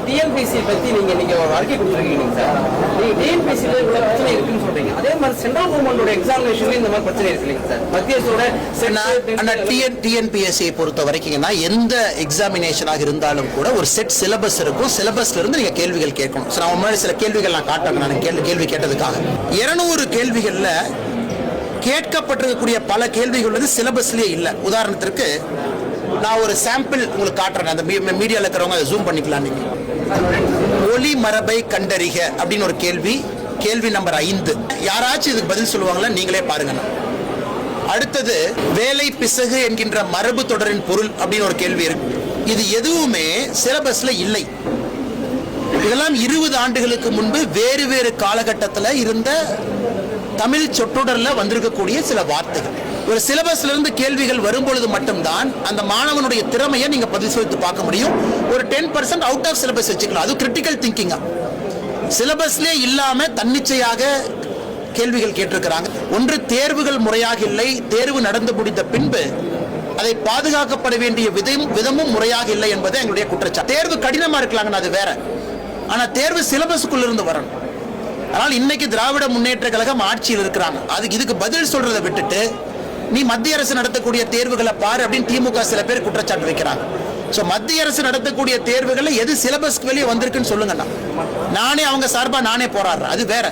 TNPSC பத்தி நீங்க அறிக்கை கொடுத்துருக்கீங்க சார். நீங்க டிஎன்பிஎஸ்சில இந்த பிரச்சனை இருக்குன்னு சொல்றீங்க. அதே மாதிரி சென்ட்ரல் கவர்மெண்டோட எக்ஸாமினேஷன்ல இந்த மாதிரி பிரச்சனை இருக்கு இல்லைங்க சார். மத்திய அரசோட டிஎன்பிஎஸ்சியை பொறுத்த வரைக்கும் எந்த எக்ஸாமினேஷனாக இருந்தாலும் கூட ஒரு செட் சிலபஸ் இருக்கும். சிலபஸ்ல இருந்து நீங்க கேள்விகள் கேட்கணும். நான் முன்னாடி சில கேள்விகள் நான் காட்டுறேன். நான் கேள்வி கேட்டதுக்காக 200 கேள்விகள்ல கேட்கப்பட்டிருக்கக்கூடிய பல கேள்விகள் வந்து சிலபஸ்லயே இல்லை. உதாரணத்திற்கு நான் ஒரு சாம்பிள் உங்களுக்கு காட்டுறேன். அந்த மீடியாவில் இருக்கிறவங்க அதை ஜூம் பண்ணிக்கலாம். நீங்க ஒலி மரபை கண்டறிக அப்படின்னு ஒரு கேள்வி நம்பர் 5. யாராச்சும் இதுக்கு பதில் சொல்லுவாங்களா? நீங்களே பாருங்க. அடுத்தது வேலை பிசகு என்கின்ற மரபு தொடரின் பொருள் அப்படின்னு ஒரு கேள்வி இருக்கு. இது எதுவுமே சிலபஸ்ல இல்லை. இதெல்லாம் 20 ஆண்டுகளுக்கு முன்பு வேறு வேறு காலகட்டத்தில் இருந்த தமிழ் சொற்றொடர்ல வந்திருக்கக்கூடிய சில வார்த்தைகள். ஒரு சிலபஸ்ல இருந்து கேள்விகள் வரும்பொழுது மட்டும்தான் அந்த மாணவனுடைய திறமையை நீங்க பரிசோதித்து பார்க்க முடியும். ஒரு 10% அவுட் ஆஃப் சிலபஸ் வச்சுக்கலாம். அது கிரிட்டிக்கல் திங்கிங்கா. சிலபஸ்லே இல்லாம தன்னிச்சையாக கேள்விகள் கேட்டிருக்கிறாங்க. ஒன்று, தேர்வுகள் முறையாக இல்லை. தேர்வு நடந்து முடிந்த பின்பு அதை பாதுகாக்கப்பட வேண்டிய விதமும் முறையாக இல்லை என்பது எங்களுடைய குற்றச்சாட்டு. தேர்வு கடினமா இருக்கலாங்க, அது வேற. ஆனா தேர்வு சிலபஸுக்குள்ள இருந்து வரணும். ஆனால் இன்னைக்கு திராவிட முன்னேற்ற கழகம் ஆட்சியில் இருக்கிறாங்க. இதுக்கு பதில் சொல்றதை விட்டுட்டு நீ மத்திய அரசு நடத்தக்கூடிய தேர்வுகளை பாரு அப்படின்னு திமுக சில பேர் குற்றச்சாட்டு வைக்கிறாங்க. மத்திய அரசு நடத்தக்கூடிய தேர்வுகளை எது சிலபஸ்க்கு வெளியே வந்திருக்குன்னு சொல்லுங்க. நானே அவங்க சார்பா நானே போராடுறேன். அது வேற.